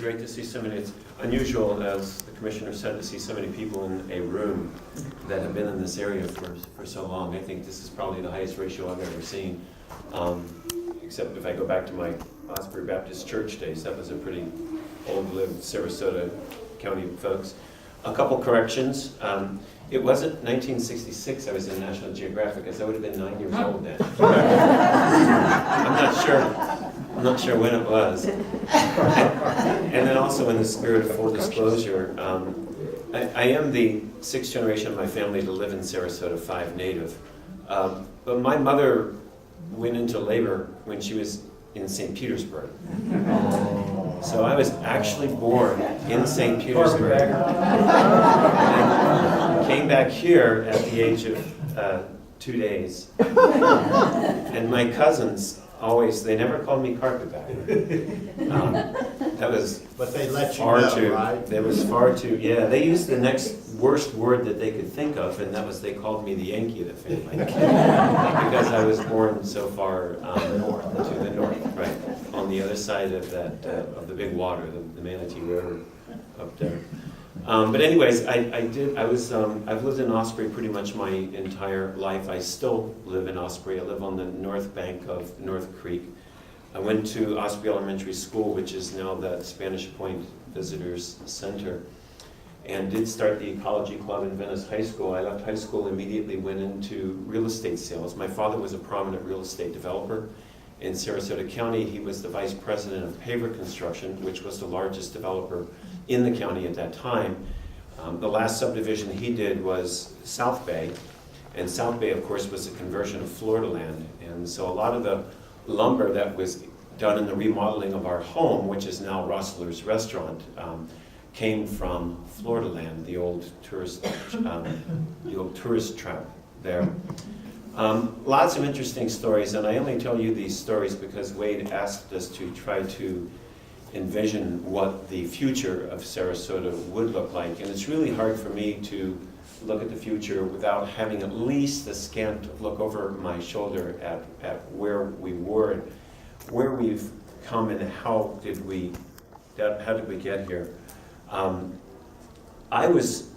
great to see so many. It's unusual, as the commissioner said, to see so many people in a room that have been in this area for so long. I think this is probably the highest ratio I've ever seen, except if I go back to my Osprey Baptist Church days. That was a pretty old-lived Sarasota County folks. A couple corrections. It wasn't 1966 I was in National Geographic, as I would have been 9 years old then. I'm not sure when it was. And then also, in the spirit of full disclosure, I am the sixth generation of my family to live in Sarasota, 5 native. But my mother went into labor when she was in St. Petersburg. So I was actually born in St. Petersburg. And came back here at the age of 2 days. And my cousins always, they never called me carpetbagger. That was But they let you far know, too, right? That was far too, yeah. They used the next worst word that they could think of, and that was they called me the Yankee of the family. Because I was born so far north, to the north, right, on the other side of that, of the big water, the Manatee River up there. But anyways, I've lived in Osprey pretty much my entire life. I still live in Osprey. I live on the north bank of North Creek. I went to Osprey Elementary School, which is now the Spanish Point Visitors Center, and did start the Ecology Club in Venice High School. I left high school, immediately went into real estate sales. My father was a prominent real estate developer in Sarasota County. He was the vice president of Paver Construction, which was the largest developer in the county at that time. The last subdivision he did was South Bay, and South Bay, of course, was a conversion of Florida land. And so a lot of the lumber that was done in the remodeling of our home, which is now Rossler's Restaurant, came from Florida land, the old tourist trap there. Lots of interesting stories, and I only tell you these stories because Wade asked us to try to envision what the future of Sarasota would look like. And it's really hard for me to look at the future without having at least a scant look over my shoulder at where we were, where we've come, and how did we get here. I was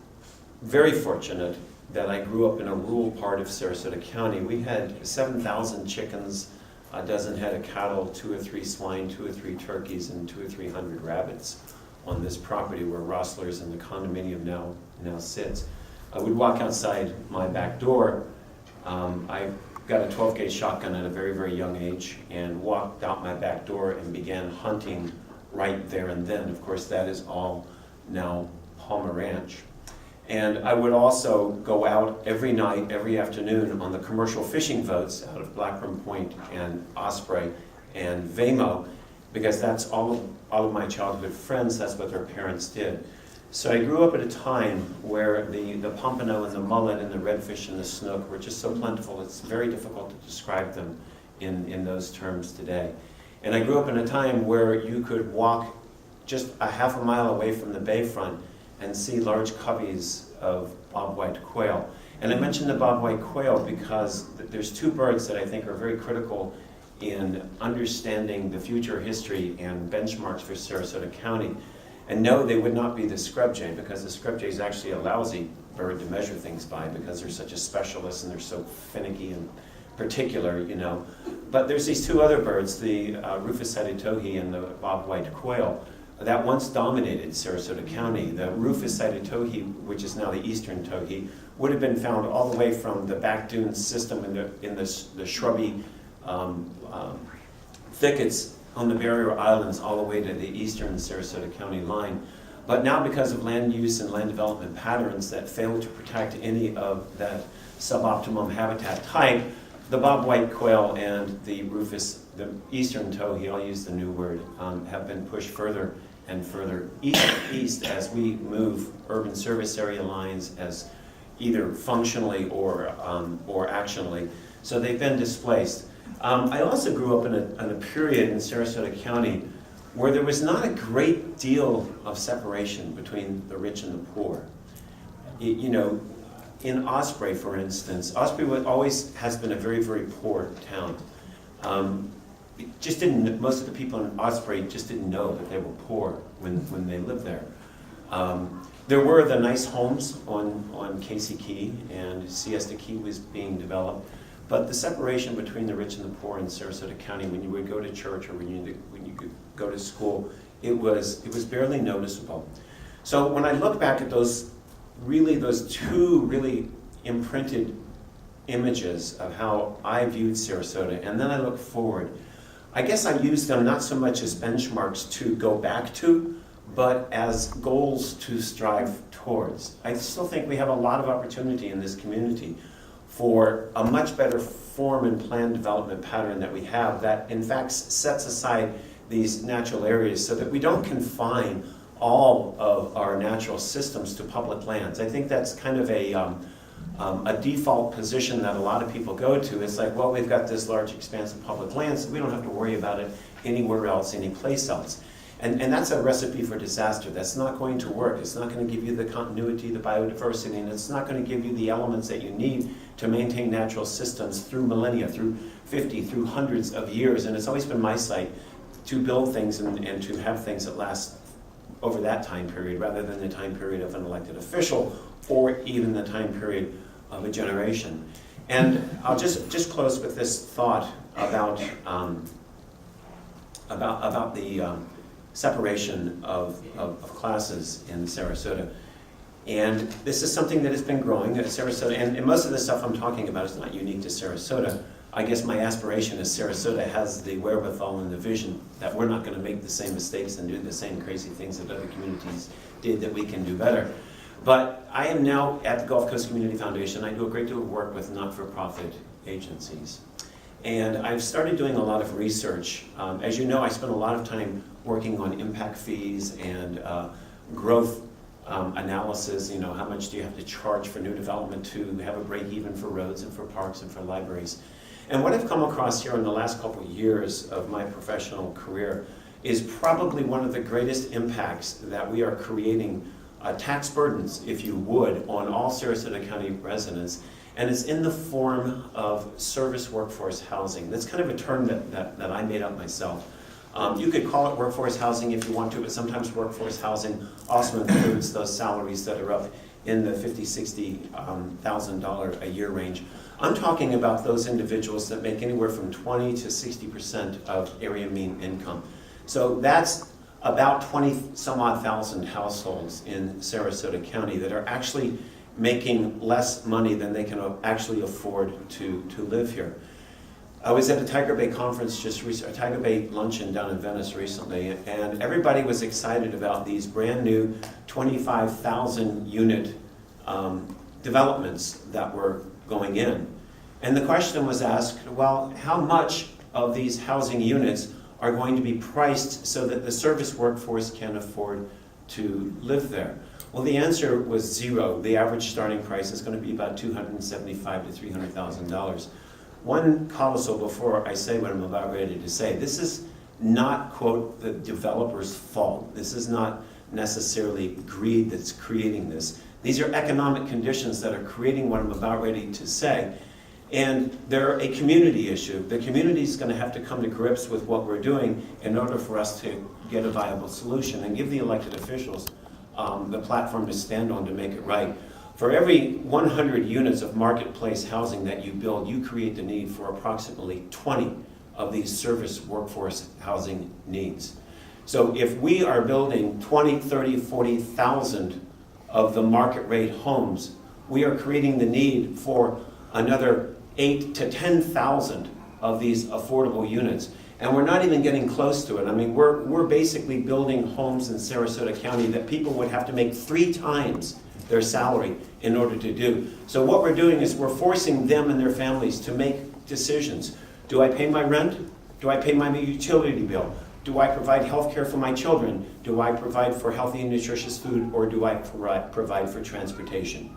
very fortunate that I grew up in a rural part of Sarasota County. We had 7,000 chickens, a dozen head of cattle, 2 or 3 swine, 2 or 3 turkeys, and 200 or 300 rabbits on this property where Rossler's and the condominium now sits. I would walk outside my back door. I got a 12-gauge shotgun at a very, very young age and walked out my back door and began hunting right there and then. Of course, that is all now Palmer Ranch. And I would also go out every night, every afternoon on the commercial fishing boats out of Blackburn Point and Osprey and Vamo, because that's all of my childhood friends, that's what their parents did. So I grew up at a time where the pompano and the mullet and the redfish and the snook were just so plentiful, it's very difficult to describe them in those terms today. And I grew up in a time where you could walk just a half a mile away from the bayfront and see large coveys of bobwhite quail. And I mention the bobwhite quail because there's 2 birds that I think are very critical in understanding the future history and benchmarks for Sarasota County. And no, they would not be the scrub jay, because the scrub jay is actually a lousy bird to measure things by because they're such a specialist and they're so finicky and particular, you know. But there's these 2 other birds, the Rufus-sided towhee and the bobwhite quail, that once dominated Sarasota County. The Rufus-sided towhee, which is now the eastern towhee, would have been found all the way from the back dune system in the shrubby thickets on the barrier islands all the way to the eastern Sarasota County line. But now, because of land use and land development patterns that fail to protect any of that suboptimum habitat type, the bobwhite quail and the Rufus, the eastern towhee, I'll use the new word, have been pushed further and further east as we move urban service area lines as either functionally or actionally. So they've been displaced. I also grew up in a period in Sarasota County where there was not a great deal of separation between the rich and the poor. You know, in Osprey, for instance, Osprey always has been a very, very poor town. most of the people in Osprey just didn't know that they were poor when they lived there. There were the nice homes on Casey Key, and Siesta Key was being developed, but the separation between the rich and the poor in Sarasota County, when you would go to church or when you could go to school, it was barely noticeable. So when I look back at those two really imprinted images of how I viewed Sarasota, and then I look forward, I guess I use them not so much as benchmarks to go back to, but as goals to strive towards. I still think we have a lot of opportunity in this community for a much better form and plan development pattern that we have that in fact sets aside these natural areas so that we don't confine all of our natural systems to public lands. I think that's kind of a default position that a lot of people go to. It's like, well, we've got this large expanse of public land, so we don't have to worry about it anywhere else, any place else. And that's a recipe for disaster. That's not going to work. It's not going to give you the continuity, the biodiversity, and it's not going to give you the elements that you need to maintain natural systems through millennia, through 50, through hundreds of years. And it's always been my sight to build things and to have things that last over that time period rather than the time period of an elected official or even the time period of a generation. And I'll just close with this thought about the separation of classes in Sarasota. And this is something that has been growing at Sarasota, and most of the stuff I'm talking about is not unique to Sarasota. I guess my aspiration is Sarasota has the wherewithal and the vision that we're not going to make the same mistakes and do the same crazy things that other communities did, that we can do better. But I am now at the Gulf Coast Community Foundation. I do a great deal of work with not-for-profit agencies. And I've started doing a lot of research. As you know, I spend a lot of time working on impact fees and growth analysis. You know, how much do you have to charge for new development to have a break even for roads and for parks and for libraries. And what I've come across here in the last couple of years of my professional career is probably one of the greatest impacts that we are creating tax burdens, if you would, on all Sarasota County residents. And it's in the form of service workforce housing. That's kind of a term that I made up myself. You could call it workforce housing if you want to, but sometimes workforce housing also includes those salaries that are up in the $50,000, $60,000 a year range. I'm talking about those individuals that make anywhere from 20 to 60% of area mean income. So that's about 20 some odd thousand households in Sarasota County that are actually making less money than they can actually afford to live here. I was at a Tiger Bay conference a Tiger Bay luncheon down in Venice recently, and everybody was excited about these brand new 25,000 unit developments that were going in. And the question was asked, well, how much of these housing units are going to be priced so that the service workforce can afford to live there? Well, the answer was zero. The average starting price is going to be about $275,000 to $300,000. One codicil before I say what I'm about ready to say. This is not, quote, the developer's fault. This is not necessarily greed that's creating this. These are economic conditions that are creating what I'm about ready to say. And they're a community issue. The community is going to have to come to grips with what we're doing in order for us to get a viable solution and give the elected officials the platform to stand on to make it right. For every 100 units of marketplace housing that you build, you create the need for approximately 20 of these service workforce housing needs. So if we are building 20, 30, 40,000 of the market rate homes, we are creating the need for another 8,000 to 10,000 of these affordable units. And we're not even getting close to it. I mean, we're basically building homes in Sarasota County that people would have to make 3 times their salary in order to do. So what we're doing is we're forcing them and their families to make decisions. Do I pay my rent? Do I pay my utility bill? Do I provide health care for my children? Do I provide for healthy and nutritious food, or do I provide for transportation?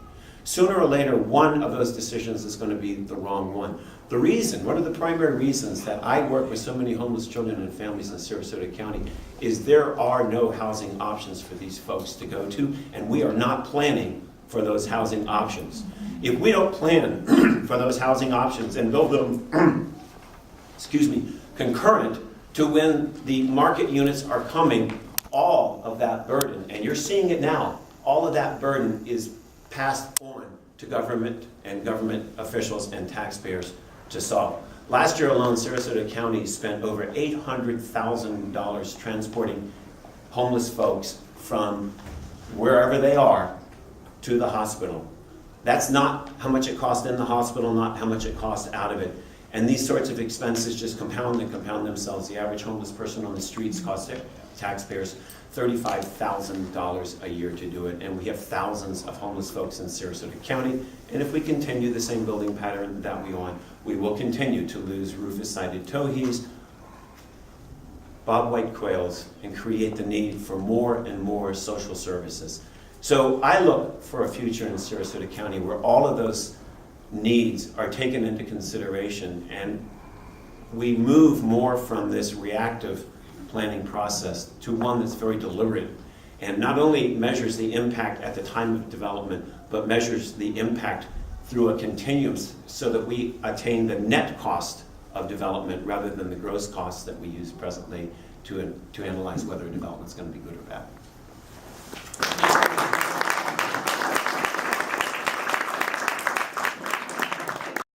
Sooner or later, one of those decisions is going to be the wrong one. The reason, one of the primary reasons that I work with so many homeless children and families in Sarasota County is there are no housing options for these folks to go to, and we are not planning for those housing options. If we don't plan for those housing options and build them, concurrent to when the market units are coming, all of that burden, and you're seeing it now, all of that burden is passed on to government and government officials and taxpayers to solve. Last year alone, Sarasota County spent over $800,000 transporting homeless folks from wherever they are to the hospital. That's not how much it costs in the hospital, not how much it costs out of it. And these sorts of expenses just compound and compound themselves. The average homeless person on the streets costs taxpayers $35,000 a year to do it. And we have thousands of homeless folks in Sarasota County. And if we continue the same building pattern that we on, we will continue to lose rufous-sided towhees, bobwhite quails, and create the need for more and more social services. So I look for a future in Sarasota County where all of those needs are taken into consideration and we move more from this reactive planning process to one that's very deliberate and not only measures the impact at the time of development, but measures the impact through a continuum so that we attain the net cost of development rather than the gross costs that we use presently to analyze whether a development's going to be good or bad.